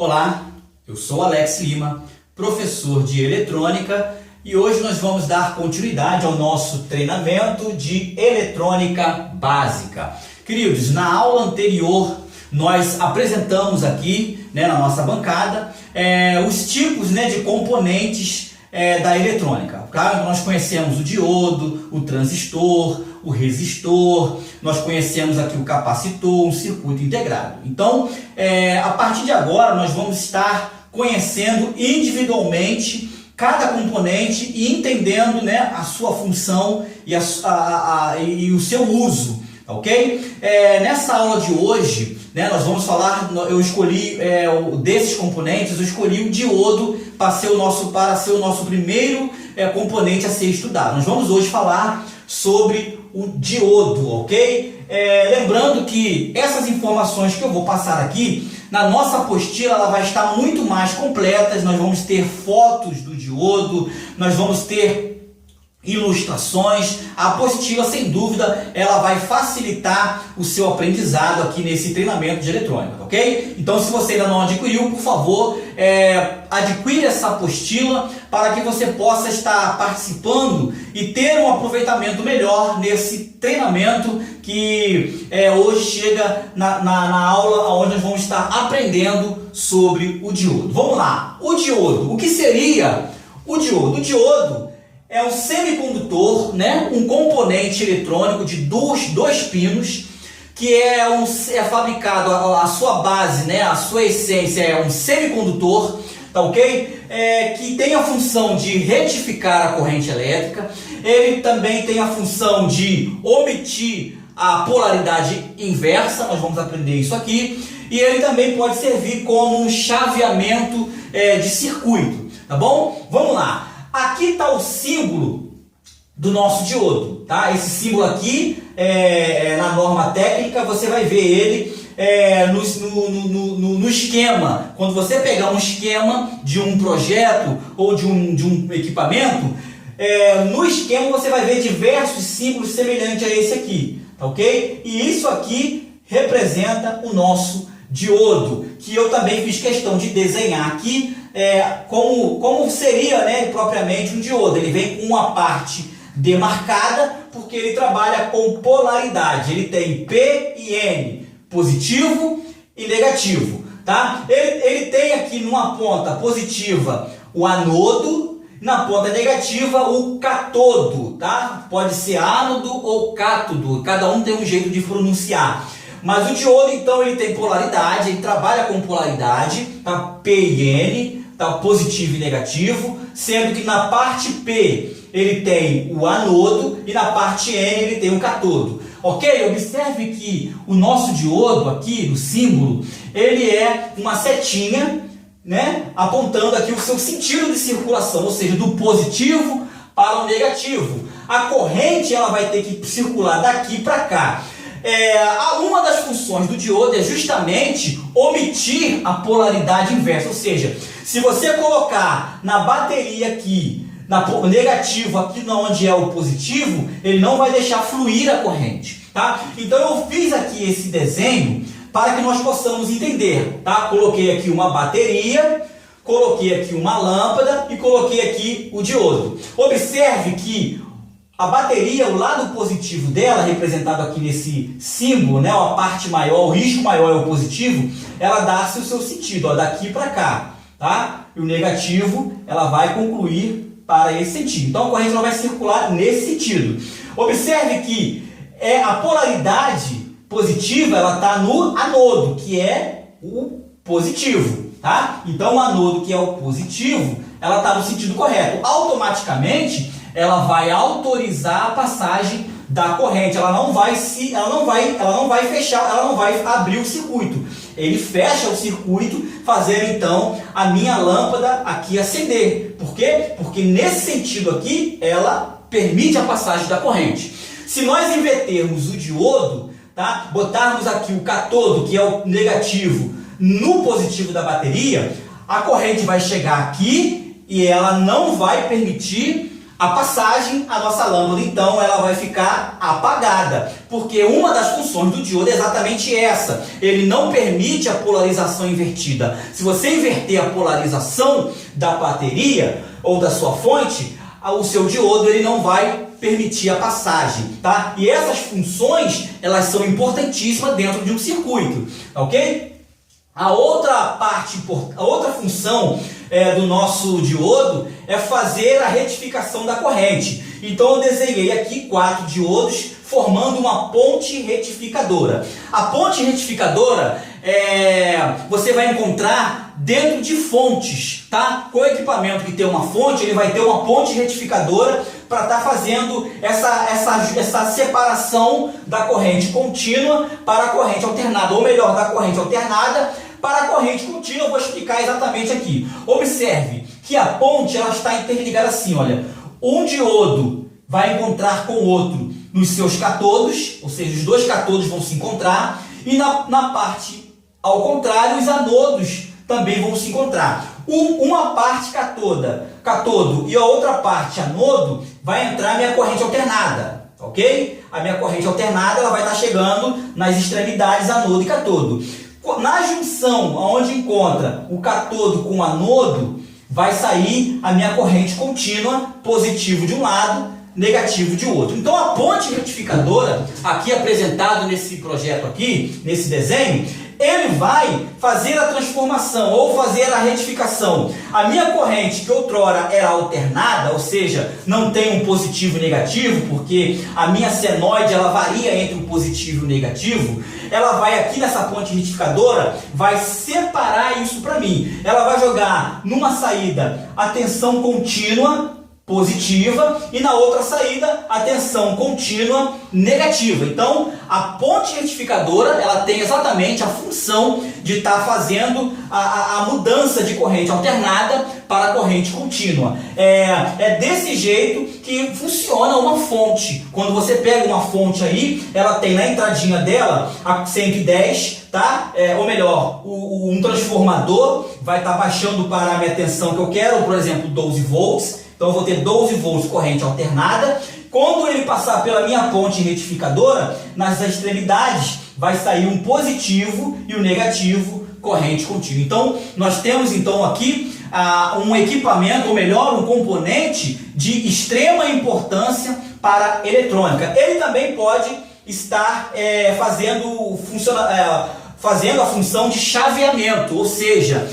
Olá, eu sou Alex Lima, professor de eletrônica, e hoje nós vamos dar continuidade ao nosso treinamento de eletrônica básica. Queridos, na aula anterior nós apresentamos aqui, na nossa bancada, os tipos de componentes da eletrônica. Claro, nós conhecemos o diodo, o transistor, o resistor, nós conhecemos aqui o capacitor, um circuito integrado. Então, a partir de agora, nós vamos estar conhecendo individualmente cada componente e entendendo a sua função e o seu uso, ok? Nessa aula de hoje, nós vamos falar, eu escolhi desses componentes, eu escolhi o diodo para ser o nosso primeiro componente a ser estudado. Nós vamos hoje falar sobre o diodo, ok? Lembrando que essas informações que eu vou passar aqui, na nossa apostila, ela vai estar muito mais completa. Nós vamos ter fotos do diodo, nós vamos ter ilustrações. A apostila, sem dúvida, ela vai facilitar o seu aprendizado aqui nesse treinamento de eletrônica, ok? Então, se você ainda não adquiriu, por favor, adquira essa apostila para que você possa estar participando e ter um aproveitamento melhor nesse treinamento que hoje chega na aula onde nós vamos estar aprendendo sobre o diodo. Vamos lá, o diodo. O que seria o diodo? O diodo é um semicondutor, um componente eletrônico de dois pinos, que é fabricado, a sua base, a sua essência é um semicondutor, tá ok? Que tem a função de retificar a corrente elétrica. Ele também tem a função de omitir a polaridade inversa, nós vamos aprender isso aqui. E ele também pode servir como um chaveamento de circuito, tá bom? Vamos lá. Aqui está o símbolo do nosso diodo, tá? Esse símbolo aqui, na norma técnica, você vai ver ele no esquema. Quando você pegar um esquema de um projeto ou de um equipamento, no esquema você vai ver diversos símbolos semelhantes a esse aqui, tá ok? E isso aqui representa o nosso diodo, que eu também fiz questão de desenhar aqui, como seria propriamente um diodo. Ele vem com uma parte demarcada, porque ele trabalha com polaridade. Ele tem P e N, positivo e negativo, tá? Ele tem aqui numa ponta positiva o anodo, na ponta negativa o catodo, tá? Pode ser ánodo ou cátodo, cada um tem um jeito de pronunciar. Mas o diodo, então, ele tem polaridade, ele trabalha com polaridade, tá? P e N, tá? Positivo e negativo, sendo que na parte P ele tem o anodo e na parte N ele tem o catodo. Ok? Observe que o nosso diodo aqui, no símbolo, ele é uma setinha, apontando aqui o seu sentido de circulação, ou seja, do positivo para o negativo. A corrente ela vai ter que circular daqui para cá. Uma das funções do diodo é justamente omitir a polaridade inversa, ou seja, se você colocar na bateria aqui, o negativo aqui onde é o positivo, ele não vai deixar fluir a corrente, tá? Então eu fiz aqui esse desenho para que nós possamos entender, tá? Coloquei aqui uma bateria, coloquei aqui uma lâmpada e coloquei aqui o diodo. Observe que a bateria, o lado positivo dela, representado aqui nesse símbolo, a parte maior, o risco maior é o positivo, ela dá-se o seu sentido, daqui para cá, tá? E o negativo, ela vai concluir para esse sentido. Então a corrente ela vai circular nesse sentido. Observe que a polaridade positiva, ela está no anodo, que é o positivo, tá? Então o anodo, que é o positivo, ela está no sentido correto. Automaticamente, ela vai autorizar a passagem da corrente. Ela não vai fechar, ela não vai abrir o circuito. Ele fecha o circuito, fazendo então a minha lâmpada aqui acender. Por quê? Porque nesse sentido aqui, ela permite a passagem da corrente. Se nós invertermos o diodo, tá? Botarmos aqui o catodo, que é o negativo, no positivo da bateria, a corrente vai chegar aqui e ela não vai permitir a passagem, a nossa lâmpada então ela vai ficar apagada. Porque uma das funções do diodo é exatamente essa. Ele não permite a polarização invertida. Se você inverter a polarização da bateria ou da sua fonte, o seu diodo ele não vai permitir a passagem, tá? E essas funções, elas são importantíssimas dentro de um circuito, ok? A outra função do nosso diodo é fazer a retificação da corrente. Então eu desenhei aqui 4 diodos formando uma ponte retificadora. A ponte retificadora você vai encontrar dentro de fontes, tá? Com o equipamento que tem uma fonte, ele vai ter uma ponte retificadora para estar fazendo essa separação da corrente contínua para a corrente alternada, ou melhor, da corrente alternada para a corrente contínua. Eu vou explicar exatamente aqui. Observe que a ponte ela está interligada assim, olha. Um diodo vai encontrar com o outro nos seus catodos, ou seja, os dois catodos vão se encontrar, e na parte ao contrário, os anodos também vão se encontrar. Uma parte catodo e a outra parte anodo vai entrar a minha corrente alternada, ok? A minha corrente alternada ela vai estar chegando nas extremidades anodo e catodo. Na junção onde encontra o catodo com o anodo, vai sair a minha corrente contínua, positivo de um lado, negativo de outro. Então a ponte retificadora, aqui apresentado nesse projeto aqui, nesse desenho, ele vai fazer a transformação ou fazer a retificação. A minha corrente que outrora era alternada, ou seja, não tem um positivo e negativo, porque a minha senoide ela varia entre o positivo e o negativo, ela vai aqui nessa ponte retificadora, vai separar isso para mim. Ela vai jogar numa saída a tensão contínua positiva e na outra saída a tensão contínua negativa. Então a ponte retificadora ela tem exatamente a função de estar fazendo a mudança de corrente alternada para a corrente contínua. É desse jeito que funciona uma fonte. Quando você pega uma fonte aí, ela tem na entradinha dela a 110, tá? Ou melhor, um transformador vai estar baixando para a minha tensão que eu quero, por exemplo, 12 volts. Então eu vou ter 12 volts corrente alternada. Quando ele passar pela minha ponte retificadora, nas extremidades vai sair um positivo e um negativo corrente contínua. Então nós temos então aqui um equipamento, ou melhor, um componente de extrema importância para a eletrônica. Ele também pode estar fazendo a função de chaveamento, ou seja,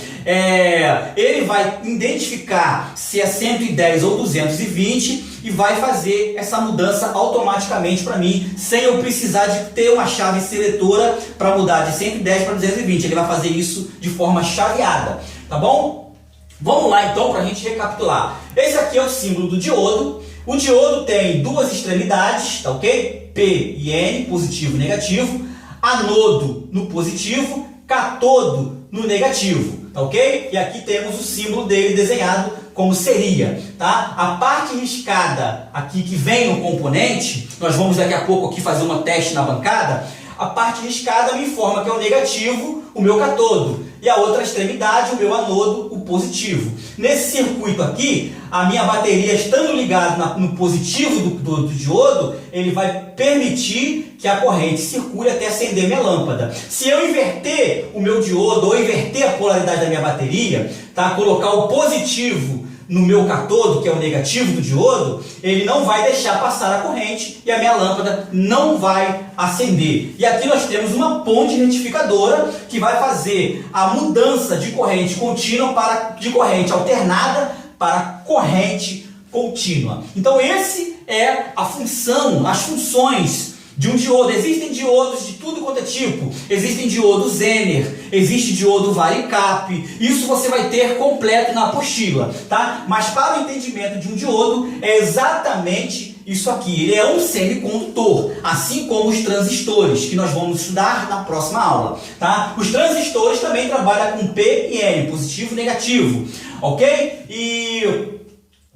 ele vai identificar se é 110 ou 220 e vai fazer essa mudança automaticamente para mim, sem eu precisar de ter uma chave seletora para mudar de 110 para 220. Ele vai fazer isso de forma chaveada, tá bom? Vamos lá então para a gente recapitular. Esse aqui é o símbolo do diodo. O diodo tem duas extremidades, tá ok? P e N, positivo e negativo. Anodo no positivo, catodo no negativo, tá ok? E aqui temos o símbolo dele desenhado como seria, tá? A parte riscada aqui que vem no componente, nós vamos daqui a pouco aqui fazer um teste na bancada. A parte riscada me informa que é o negativo, o meu catodo, e a outra extremidade, o meu anodo, o positivo. Nesse circuito aqui, a minha bateria estando ligada no positivo do diodo, ele vai permitir que a corrente circule até acender minha lâmpada. Se eu inverter o meu diodo ou inverter a polaridade da minha bateria, tá? Colocar o positivo no meu catodo, que é o negativo do diodo, ele não vai deixar passar a corrente e a minha lâmpada não vai acender. E aqui nós temos uma ponte retificadora que vai fazer a mudança de corrente contínua de corrente alternada para corrente contínua. Então esse é a função, as funções de um diodo. Existem diodos de tudo quanto é tipo. Existem diodos Zener, existe diodo Varicap. Isso você vai ter completo na apostila, tá? Mas para o entendimento de um diodo é exatamente isso aqui. Ele é um semicondutor, assim como os transistores, que nós vamos estudar na próxima aula, tá? Os transistores também trabalham com P e N, positivo e negativo, ok? E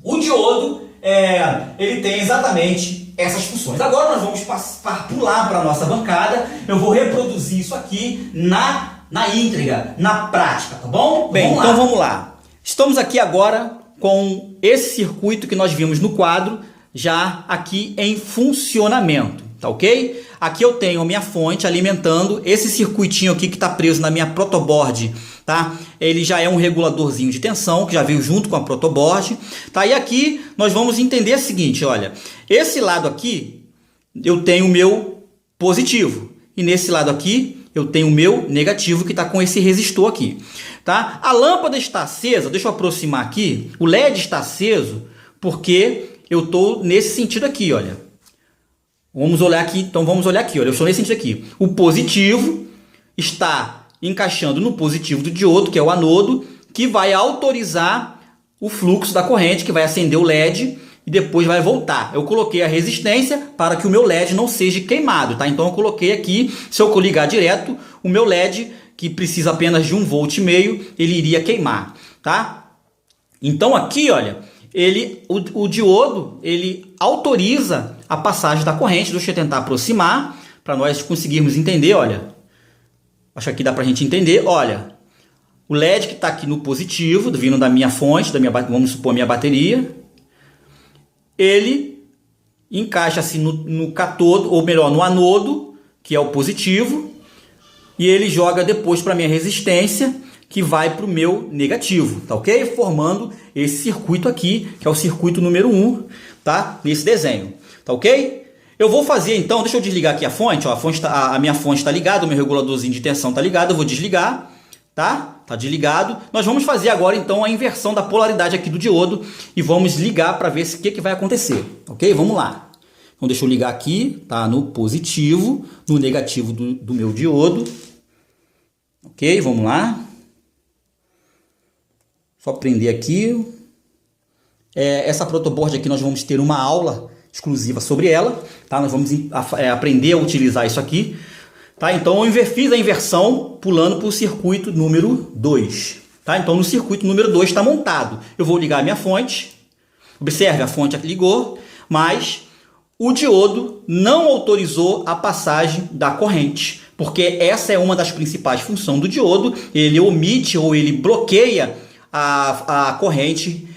o diodo, ele tem exatamente essas funções. Agora nós vamos pular para a nossa bancada. Eu vou reproduzir isso aqui na íntegra, na prática, tá bom? Bem, então vamos lá. Estamos aqui agora com esse circuito que nós vimos no quadro, já aqui em funcionamento. tá ok? Aqui eu tenho a minha fonte alimentando esse circuitinho aqui que está preso na minha protoboard, tá? Ele já é um reguladorzinho de tensão que já veio junto com a protoboard, tá? E aqui nós vamos entender o seguinte, olha, esse lado aqui eu tenho o meu positivo e nesse lado aqui eu tenho o meu negativo que está com esse resistor aqui, tá? A lâmpada está acesa, deixa eu aproximar aqui, o LED está aceso porque eu estou nesse sentido aqui, olha. Vamos olhar aqui, então vamos olhar aqui, olha, eu estou nesse sentido aqui. O positivo está encaixando no positivo do diodo, que é o anodo, que vai autorizar o fluxo da corrente, que vai acender o LED e depois vai voltar. Eu coloquei a resistência para que o meu LED não seja queimado, tá? Então eu coloquei aqui, se eu ligar direto, o meu LED, que precisa apenas de 1,5 volt, ele iria queimar, tá? Então aqui, olha, o diodo, ele autoriza a passagem da corrente. Deixa eu tentar aproximar para nós conseguirmos entender, olha. Acho que aqui dá para a gente entender, olha. O LED que está aqui no positivo, vindo da minha fonte, vamos supor, minha bateria, ele encaixa-se no catodo, ou melhor, no anodo, que é o positivo, e ele joga depois para a minha resistência, que vai para o meu negativo, tá ok? Formando esse circuito aqui, que é o circuito número 1, tá? Nesse desenho, tá ok? Eu vou fazer então, deixa eu desligar aqui a fonte, ó, a minha fonte está ligada, o meu reguladorzinho de tensão está ligado, eu vou desligar, tá? Tá desligado. Nós vamos fazer agora então a inversão da polaridade aqui do diodo e vamos ligar para ver o que vai acontecer, ok? Vamos lá. Então deixa eu ligar aqui, tá? No positivo, no negativo do meu diodo, ok? Vamos lá. Só prender aqui. Essa protoboard aqui nós vamos ter uma aula exclusiva sobre ela, tá? Nós vamos aprender a utilizar isso aqui, tá? Então eu fiz a inversão pulando para o circuito número 2, tá? Então no circuito número 2 está montado. Eu vou ligar a minha fonte. Observe, a fonte ligou, mas o diodo não autorizou a passagem da corrente, porque essa é uma das principais funções do diodo. Ele omite ou ele bloqueia a corrente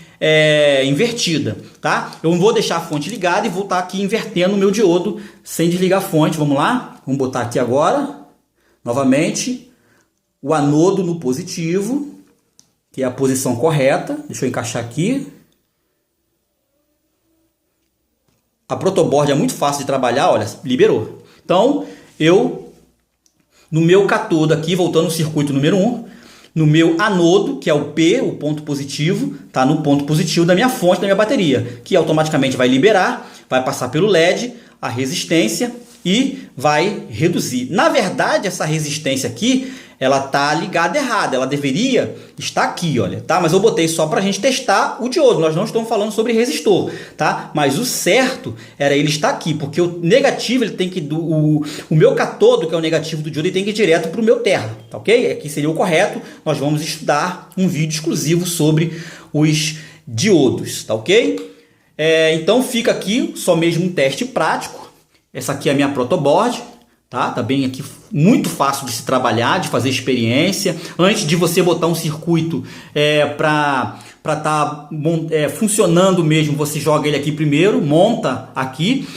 invertida, tá? Eu vou deixar a fonte ligada e vou estar aqui invertendo o meu diodo sem desligar a fonte. Vamos lá? Vamos botar aqui agora, novamente, o anodo no positivo, que é a posição correta. Deixa eu encaixar aqui. A protoboard é muito fácil de trabalhar, olha, liberou. Então, no meu catodo aqui, voltando ao circuito número 1, no meu anodo, que é o P, o ponto positivo, está no ponto positivo da minha fonte, da minha bateria, que automaticamente vai liberar, vai passar pelo LED, a resistência e vai reduzir. Na verdade, essa resistência aqui, ela está ligada errada, ela deveria estar aqui, olha, tá? Mas eu botei só para a gente testar o diodo, nós não estamos falando sobre resistor, tá? Mas o certo era ele estar aqui, porque o negativo, ele tem que, o meu catodo, que é o negativo do diodo, ele tem que ir direto para o meu terra, tá ok? Aqui seria o correto, nós vamos estudar um vídeo exclusivo sobre os diodos, tá ok? Então fica aqui só mesmo um teste prático. Essa aqui é a minha protoboard, tá bem aqui, muito fácil de se trabalhar, de fazer experiência. Antes de você botar um circuito para estar funcionando mesmo, você joga ele aqui primeiro, monta aqui.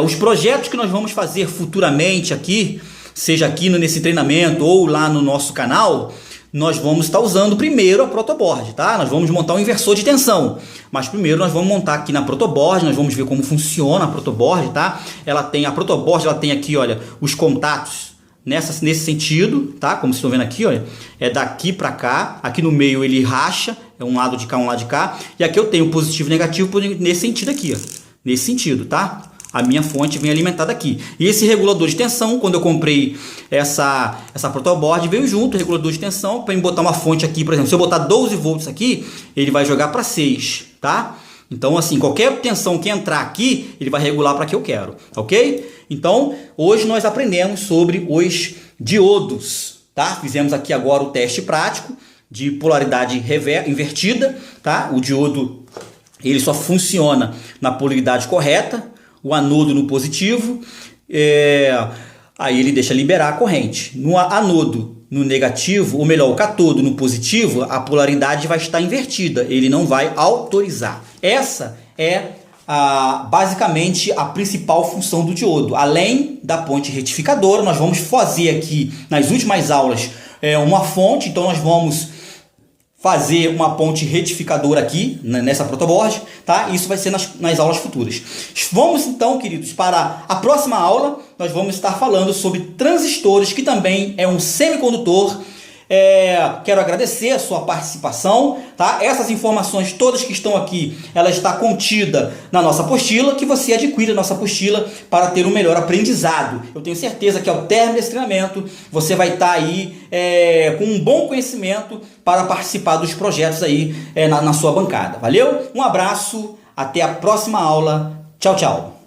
Os projetos que nós vamos fazer futuramente aqui, seja aqui nesse treinamento ou lá no nosso canal, nós vamos estar usando primeiro a protoboard, tá? Nós vamos montar um inversor de tensão, mas primeiro nós vamos montar aqui na protoboard, nós vamos ver como funciona a protoboard, tá? A protoboard, ela tem aqui, olha, os contatos nesse sentido, tá? Como vocês estão vendo aqui, olha, é daqui para cá, aqui no meio ele racha, é um lado de cá, um lado de cá, e aqui eu tenho positivo e negativo nesse sentido aqui, ó, nesse sentido, tá? A minha fonte vem alimentada aqui. E esse regulador de tensão, quando eu comprei essa protoboard, veio junto o regulador de tensão para eu botar uma fonte aqui, por exemplo, se eu botar 12 volts aqui, ele vai jogar para 6, tá? Então, assim, qualquer tensão que entrar aqui, ele vai regular para que eu quero, ok? Então, hoje nós aprendemos sobre os diodos, tá? Fizemos aqui agora o teste prático de polaridade invertida, tá? O diodo, ele só funciona na polaridade correta, o anodo no positivo, aí ele deixa liberar a corrente. No anodo no negativo, ou melhor, o catodo no positivo, a polaridade vai estar invertida, ele não vai autorizar. Essa é basicamente a principal função do diodo. Além da ponte retificadora, nós vamos fazer aqui nas últimas aulas uma fonte, então nós vamos fazer uma ponte retificadora aqui nessa protoboard, tá? Isso vai ser nas aulas futuras. Vamos então, queridos, para a próxima aula. Nós vamos estar falando sobre transistores, que também é um semicondutor. Quero agradecer a sua participação, tá? Essas informações todas que estão aqui, ela está contida na nossa apostila, que você adquire a nossa apostila para ter um melhor aprendizado. Eu tenho certeza que ao término desse treinamento, você vai estar aí com um bom conhecimento para participar dos projetos aí na sua bancada. Valeu? Um abraço, até a próxima aula. Tchau, tchau.